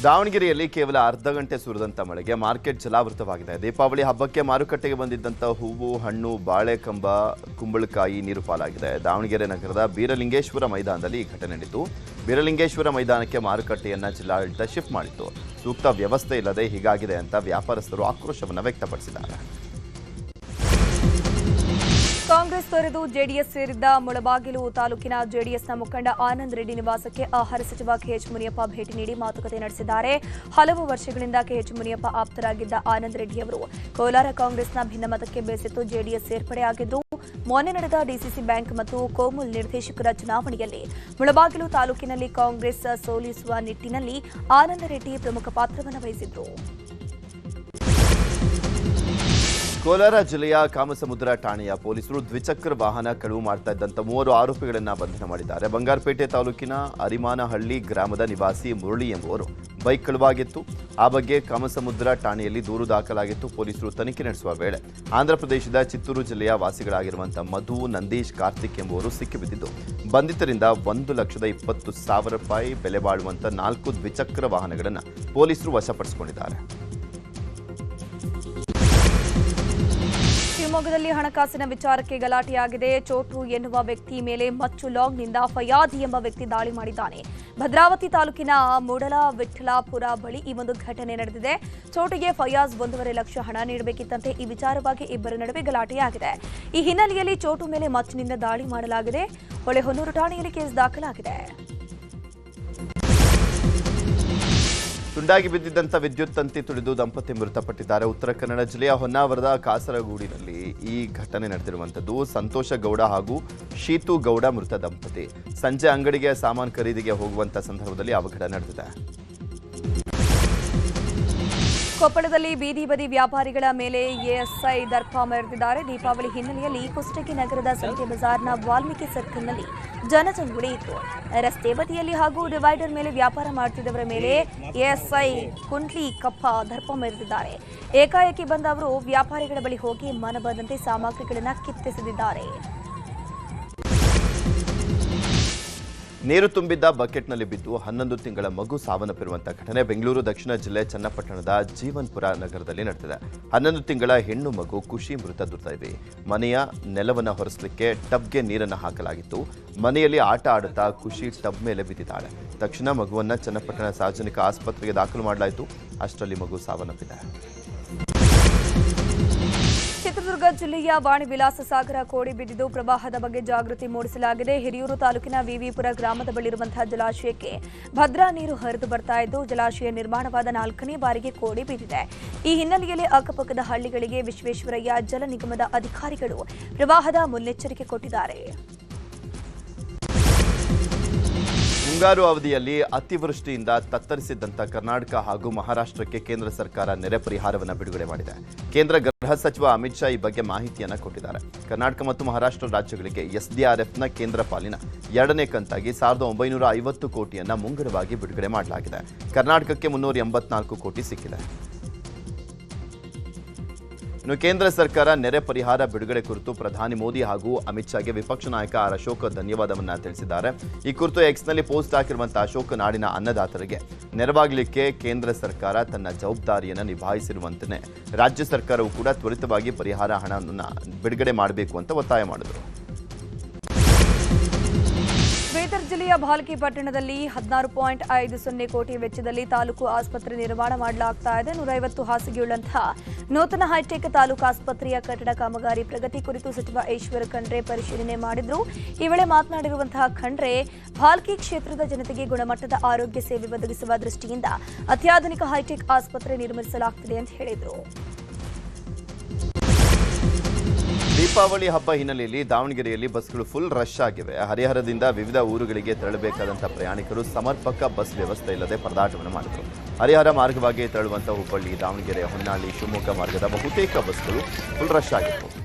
ದಾವಣಗೆರೆಯಲ್ಲಿ ಕೇವಲ ಅರ್ಧ ಗಂಟೆ ಸುರಿದಂತ ಮಳೆಗೆ ಮಾರ್ಕೆಟ್ ಜಲಾವೃತವಾಗಿದೆ. ದೀಪಾವಳಿ ಹಬ್ಬಕ್ಕೆ ಮಾರುಕಟ್ಟೆಗೆ ಬಂದಿದ್ದಂತ ಹೂವು, ಹಣ್ಣು, ಬಾಳೆಕಂಬ, ಕುಂಬಳಕಾಯಿ ನೀರು ಪಾಲಾಗಿದೆ. ದಾವಣಗೆರೆ ನಗರದ ಬೀರಲಿಂಗೇಶ್ವರ ಮೈದಾನದಲ್ಲಿ ಈ ಘಟನೆ ನಡೆಯಿತು. ಬೀರಲಿಂಗೇಶ್ವರ ಮೈದಾನಕ್ಕೆ ಮಾರುಕಟ್ಟೆಯನ್ನ ಜಿಲ್ಲಾಡಳಿತ ಶಿಫ್ಟ್ ಮಾಡಿತ್ತು. ಸೂಕ್ತ ವ್ಯವಸ್ಥೆ ಇಲ್ಲದೆ ಹೀಗಾಗಿದೆ ಅಂತ ವ್ಯಾಪಾರಸ್ಥರು ಆಕ್ರೋಶವನ್ನು ವ್ಯಕ್ತಪಡಿಸಿದ್ದಾರೆ. ಕಾಂಗ್ರೆಸ್ ತೊರೆದು ಜೆಡಿಎಸ್ ಸೇರಿದ್ದ ಮುಳಬಾಗಿಲು ತಾಲೂಕಿನ ಜೆಡಿಎಸ್ನ ಮುಖಂಡ ಆನಂದ್ ರೆಡ್ಡಿ ನಿವಾಸಕ್ಕೆ ಆಹಾರ ಸಚಿವ ಕೆಎಚ್ ಮುನಿಯಪ್ಪ ಭೇಟಿ ನೀಡಿ ಮಾತುಕತೆ ನಡೆಸಿದ್ದಾರೆ. ಹಲವು ವರ್ಷಗಳಿಂದ ಕೆಎಚ್ ಮುನಿಯಪ್ಪ ಆಪ್ತರಾಗಿದ್ದ ಆನಂದ್ ರೆಡ್ಡಿ ಅವರು ಕೋಲಾರ ಕಾಂಗ್ರೆಸ್ನ ಭಿನ್ನಮತಕ್ಕೆ ಬೇಸತ್ತು ಜೆಡಿಎಸ್ ಸೇರ್ಪಡೆಯಾಗಿದ್ದು, ಮೊನ್ನೆ ನಡೆದ ಡಿಸಿಸಿ ಬ್ಯಾಂಕ್ ಮತ್ತು ಕೋಮುಲ್ ನಿರ್ದೇಶಕರ ಚುನಾವಣೆಯಲ್ಲಿ ಮುಳಬಾಗಿಲು ತಾಲೂಕಿನಲ್ಲಿ ಕಾಂಗ್ರೆಸ್ ಸೋಲಿಸುವ ನಿಟ್ಟಿನಲ್ಲಿ ಆನಂದ್ ರೆಡ್ಡಿ ಪ್ರಮುಖ ಪಾತ್ರವನ್ನು ವಹಿಸಿದ್ರು. ಕೋಲಾರ ಜಿಲ್ಲೆಯ ಕಾಮಸಮುದ್ರ ಠಾಣೆಯ ಪೊಲೀಸರು ದ್ವಿಚಕ್ರ ವಾಹನ ಕಳವು ಮಾಡ್ತಾ ಇದ್ದಂಥ 3 ಆರೋಪಿಗಳನ್ನು ಬಂಧನ ಮಾಡಿದ್ದಾರೆ. ಬಂಗಾರಪೇಟೆ ತಾಲೂಕಿನ ಅರಿಮಾನಹಳ್ಳಿ ಗ್ರಾಮದ ನಿವಾಸಿ ಮುರಳಿ ಎಂಬುವರು ಬೈಕ್ ಕಳವಾಗಿತ್ತು. ಆ ಬಗ್ಗೆ ಕಾಮಸಮುದ್ರ ಠಾಣೆಯಲ್ಲಿ ದೂರು ದಾಖಲಾಗಿತ್ತು. ಪೊಲೀಸರು ತನಿಖೆ ನಡೆಸುವ ವೇಳೆ ಆಂಧ್ರಪ್ರದೇಶದ ಚಿತ್ತೂರು ಜಿಲ್ಲೆಯ ವಾಸಿಗಳಾಗಿರುವಂತಹ ಮಧು, ನಂದೀಶ್, ಕಾರ್ತಿಕ್ ಎಂಬುವರು ಸಿಕ್ಕಿಬಿದ್ದಿದ್ದು, ಬಂಧಿತರಿಂದ 1,20,000 ರೂಪಾಯಿ ಬೆಲೆ ಬಾಳುವಂತ 4 ದ್ವಿಚಕ್ರ ವಾಹನಗಳನ್ನು ಪೊಲೀಸರು ವಶಪಡಿಸಿಕೊಂಡಿದ್ದಾರೆ. ಶಿವಮೊಗ್ಗದಲ್ಲಿ ಹಣಕಾಸಿನ ವಿಚಾರಕ್ಕೆ ಗಲಾಟೆಯಾಗಿದೆ. ಚೋಟು ಎನ್ನುವ ವ್ಯಕ್ತಿ ಮೇಲೆ ಮಚ್ಚು ಲಾಂಗ್ನಿಂದ ಫಯಾದ್ ಎಂಬ ವ್ಯಕ್ತಿ ದಾಳಿ ಮಾಡಿದ್ದಾನೆ. ಭದ್ರಾವತಿ ತಾಲೂಕಿನ ಮೂಡಲ ವಿಠಲಾಪುರ ಬಳಿ ಈ ಒಂದು ಘಟನೆ ನಡೆದಿದೆ. ಚೋಟಿಗೆ ಫಯಾಜ್ 1.5 ಲಕ್ಷ ಹಣ ನೀಡಬೇಕಿತ್ತಂತೆ. ಈ ವಿಚಾರವಾಗಿ ಇಬ್ಬರ ನಡುವೆ ಗಲಾಟೆಯಾಗಿದೆ. ಈ ಹಿನ್ನೆಲೆಯಲ್ಲಿ ಚೋಟು ಮೇಲೆ ಮಚ್ಚಿನಿಂದ ದಾಳಿ ಮಾಡಲಾಗಿದೆ. ಹೊಳೆಹೊನ್ನೂರು ಠಾಣೆಯಲ್ಲಿ ಕೇಸ್ ದಾಖಲಾಗಿದೆ. ತುಂಡಾಗಿ ಬಿದ್ದಿದ್ದಂಥ ವಿದ್ಯುತ್ ತಂತಿ ತುಳಿದು ದಂಪತಿ ಮೃತಪಟ್ಟಿದ್ದಾರೆ. ಉತ್ತರ ಕನ್ನಡ ಜಿಲ್ಲೆಯ ಹೊನ್ನಾವರದ ಕಾಸರಗೂಡಿನಲ್ಲಿ ಈ ಘಟನೆ ನಡೆದಿರುವಂಥದ್ದು. ಸಂತೋಷ ಗೌಡ ಹಾಗೂ ಶೀತು ಗೌಡ ಮೃತ ದಂಪತಿ ಸಂಜೆ ಅಂಗಡಿಗೆ ಸಾಮಾನು ಖರೀದಿಗೆ ಹೋಗುವಂತ ಸಂದರ್ಭದಲ್ಲಿ ಅವಘಡ ನಡೆದಿದೆ. ಕೊಪ್ಪಳದಲ್ಲಿ ಬೀದಿ ಬದಿ ವ್ಯಾಪಾರಿಗಳ ಮೇಲೆ ಎಎಸ್ಐ ದರ್ಪ ಮೆರೆದಿದ್ದಾರೆ. ದೀಪಾವಳಿ ಹಿನ್ನೆಲೆಯಲ್ಲಿ ಕುಷ್ಟಗಿ ನಗರದ ಸಂತೆ ಬಜಾರ್ನ ವಾಲ್ಮೀಕಿ ಸರ್ಕಲ್ನಲ್ಲಿ ಜನಜಂಗುಳಿ ಇತ್ತು. ರಸ್ತೆ ಬದಿಯಲ್ಲಿ ಹಾಗೂ ಡಿವೈಡರ್ ಮೇಲೆ ವ್ಯಾಪಾರ ಮಾಡುತ್ತಿದ್ದವರ ಮೇಲೆ ಎಎಸ್ಐ ಕುಂಟ್ಲಿ ಕಪ್ಪ ದರ್ಪ ಮೆರೆದಿದ್ದಾರೆ. ಏಕಾಏಕಿ ಬಂದ ಅವರು ವ್ಯಾಪಾರಿಗಳ ಬಳಿ ಹೋಗಿ ಮನಬಂದಂತೆ ಸಾಮಗ್ರಿಗಳನ್ನು ಕಿತ್ತೆಸೆದಿದ್ದಾರೆ. ನೀರು ತುಂಬಿದ್ದ ಬಕೆಟ್ನಲ್ಲಿ ಬಿದ್ದು 11 ತಿಂಗಳ ಮಗು ಸಾವನ್ನಪ್ಪಿರುವಂತಹ ಘಟನೆ ಬೆಂಗಳೂರು ದಕ್ಷಿಣ ಜಿಲ್ಲೆ ಚನ್ನಪಟ್ಟಣದ ಜೀವನ್ಪುರ ನಗರದಲ್ಲಿ ನಡೆದಿದೆ. 11 ತಿಂಗಳ ಹೆಣ್ಣು ಮಗು ಖುಷಿ ಮೃತ ದುರ್ದೈವಿ. ಮನೆಯ ನೆಲವನ್ನು ಹೊರಿಸಲಿಕ್ಕೆ ಟಬ್ಗೆ ನೀರನ್ನು ಹಾಕಲಾಗಿತ್ತು. ಮನೆಯಲ್ಲಿ ಆಟ ಆಡುತ್ತಾ ಖುಷಿ ಟಬ್ ಮೇಲೆ ಬಿದ್ದಿದ್ದಾಳೆ. ತಕ್ಷಣ ಮಗುವನ್ನ ಚನ್ನಪಟ್ಟಣ ಸಾರ್ವಜನಿಕ ಆಸ್ಪತ್ರೆಗೆ ದಾಖಲು ಮಾಡಲಾಯಿತು. ಅಷ್ಟರಲ್ಲಿ ಮಗು ಸಾವನ್ನಪ್ಪಿದೆ. ಚಿತ್ರದುರ್ಗ ಜಿಲ್ಲೆಯ ವಾಣಿ ವಿಲಾಸ ಸಾಗರ ಕೋಡಿ ಬಿದ್ದಿದ್ದು, ಪ್ರವಾಹದ ಬಗ್ಗೆ ಜಾಗೃತಿ ಮೂಡಿಸಲಾಗಿದೆ. ಹಿರಿಯೂರು ತಾಲೂಕಿನ ವಿವಿಪುರ ಗ್ರಾಮದ ಬಳಿರುವಂತಹ ಜಲಾಶಯಕ್ಕೆ ಭದ್ರಾ ನೀರು ಹರಿದು ಬರ್ತಾ ಇದ್ದು, ಜಲಾಶಯ ನಿರ್ಮಾಣವಾದ 4ನೇ ಬಾರಿಗೆ ಕೋಡಿ ಬಿದ್ದಿದೆ. ಈ ಹಿನ್ನೆಲೆಯಲ್ಲಿ ಅಕ್ಕಪಕ್ಕದ ಹಳ್ಳಿಗಳಿಗೆ ವಿಶ್ವೇಶ್ವರಯ್ಯ ಜಲ ನಿಗಮದ ಅಧಿಕಾರಿಗಳು ಪ್ರವಾಹದ ಮುನ್ನೆಚ್ಚರಿಕೆ ಕೊಟ್ಟಿದ್ದಾರೆ. ಮುಂಗಾರು ಅವಧಿಯಲ್ಲಿ ಅತಿವೃಷ್ಟಿಯಿಂದ ತತ್ತರಿಸಿದ್ದಂಥ ಕರ್ನಾಟಕ ಹಾಗೂ ಮಹಾರಾಷ್ಟ್ರಕ್ಕೆ ಕೇಂದ್ರ ಸರ್ಕಾರ ನೆರೆ ಪರಿಹಾರವನ್ನು ಬಿಡುಗಡೆ ಮಾಡಿದೆ. ಕೇಂದ್ರ ಗೃಹ ಸಚಿವ ಅಮಿತ್ ಶಾ ಈ ಬಗ್ಗೆ ಮಾಹಿತಿಯನ್ನು ಕೊಟ್ಟಿದ್ದಾರೆ. ಕರ್ನಾಟಕ ಮತ್ತು ಮಹಾರಾಷ್ಟ್ರ ರಾಜ್ಯಗಳಿಗೆ ಎಸ್ಡಿಆರ್ಎಫ್ನ ಕೇಂದ್ರ ಪಾಲಿನ 2ನೇ ಕಂತಾಗಿ 1950 ಕೋಟಿಯನ್ನು ಮುಂಗಡವಾಗಿ ಬಿಡುಗಡೆ ಮಾಡಲಾಗಿದೆ. ಕರ್ನಾಟಕಕ್ಕೆ 384 ಕೋಟಿ ಸಿಕ್ಕಿದೆ. ಇನ್ನು ಕೇಂದ್ರ ಸರ್ಕಾರ ನೆರೆ ಪರಿಹಾರ ಬಿಡುಗಡೆ ಕುರಿತು ಪ್ರಧಾನಿ ಮೋದಿ ಹಾಗೂ ಅಮಿತ್ ಶಾಗೆ ವಿಪಕ್ಷ ನಾಯಕ ಆರ್ ಅಶೋಕ್ ಧನ್ಯವಾದವನ್ನ ತಿಳಿಸಿದ್ದಾರೆ. ಈ ಕುರಿತು ಎಕ್ಸ್ನಲ್ಲಿ ಪೋಸ್ಟ್ ಹಾಕಿರುವಂತಹ ಅಶೋಕ್, ನಾಡಿನ ಅನ್ನದಾತರಿಗೆ ನೆರವಾಗಲಿಕ್ಕೆ ಕೇಂದ್ರ ಸರ್ಕಾರ ತನ್ನ ಜವಾಬ್ದಾರಿಯನ್ನು ನಿಭಾಯಿಸಿರುವಂತೆ ರಾಜ್ಯ ಸರ್ಕಾರವು ಕೂಡ ತ್ವರಿತವಾಗಿ ಪರಿಹಾರ ಹಣವನ್ನು ಬಿಡುಗಡೆ ಮಾಡಬೇಕು ಅಂತ ಒತ್ತಾಯ ಮಾಡಿದರು. ಬೀದರ್ ಜಿಲ್ಲೆಯ ಭಾಲ್ಕಿ ಪಟ್ಟಣದಲ್ಲಿ 16.50 ಕೋಟಿ ವೆಚ್ಚದಲ್ಲಿ ತಾಲೂಕು ಆಸ್ಪತ್ರೆ ನಿರ್ಮಾಣ ಮಾಡಲಾಗ್ತಾ ಇದೆ. 150 ಹಾಸಿಗೆಯುಳ್ಳಂತಹ ನೂತನ ಹೈಟೆಕ್ ತಾಲೂಕು ಆಸ್ಪತ್ರೆಯ ಕಟ್ಟಡ ಕಾಮಗಾರಿ ಪ್ರಗತಿ ಕುರಿತು ಸಚಿವ ಈಶ್ವರ ಖಂಡ್ರೆ ಪರಿಶೀಲನೆ ಮಾಡಿದ್ರು. ಈ ವೇಳೆ ಮಾತನಾಡಿರುವಂತಹ ಖಂಡ್ರೆ, ಭಾಲ್ಕಿ ಕ್ಷೇತ್ರದ ಜನತೆಗೆ ಗುಣಮಟ್ಟದ ಆರೋಗ್ಯ ಸೇವೆ ಒದಗಿಸುವ ದೃಷ್ಟಿಯಿಂದ ಅತ್ಯಾಧುನಿಕ ಹೈಟೆಕ್ ಆಸ್ಪತ್ರೆ ನಿರ್ಮಿಸಲಾಗುತ್ತಿದೆ ಅಂತ ಹೇಳಿದರು. ದೀಪಾವಳಿ ಹಬ್ಬ ಹಿನ್ನೆಲೆಯಲ್ಲಿ ದಾವಣಗೆರೆಯಲ್ಲಿ ಬಸ್ಗಳು ಫುಲ್ ರಶ್ ಆಗಿವೆ. ಹರಿಹರದಿಂದ ವಿವಿಧ ಊರುಗಳಿಗೆ ತೆರಳಬೇಕಾದಂಥ ಪ್ರಯಾಣಿಕರು ಸಮರ್ಪಕ ಬಸ್ ವ್ಯವಸ್ಥೆ ಇಲ್ಲದೆ ಪರದಾಟವನ್ನು ಮಾಡಿದರು. ಹರಿಹರ ಮಾರ್ಗವಾಗಿ ತೆರಳುವಂಥ ಹುಬ್ಬಳ್ಳಿ, ದಾವಣಗೆರೆ, ಹೊನ್ನಾಳಿ, ಶಿವಮೊಗ್ಗ ಮಾರ್ಗದ ಬಹುತೇಕ ಬಸ್ಗಳು ಫುಲ್ ರಶ್ ಆಗಿತ್ತು.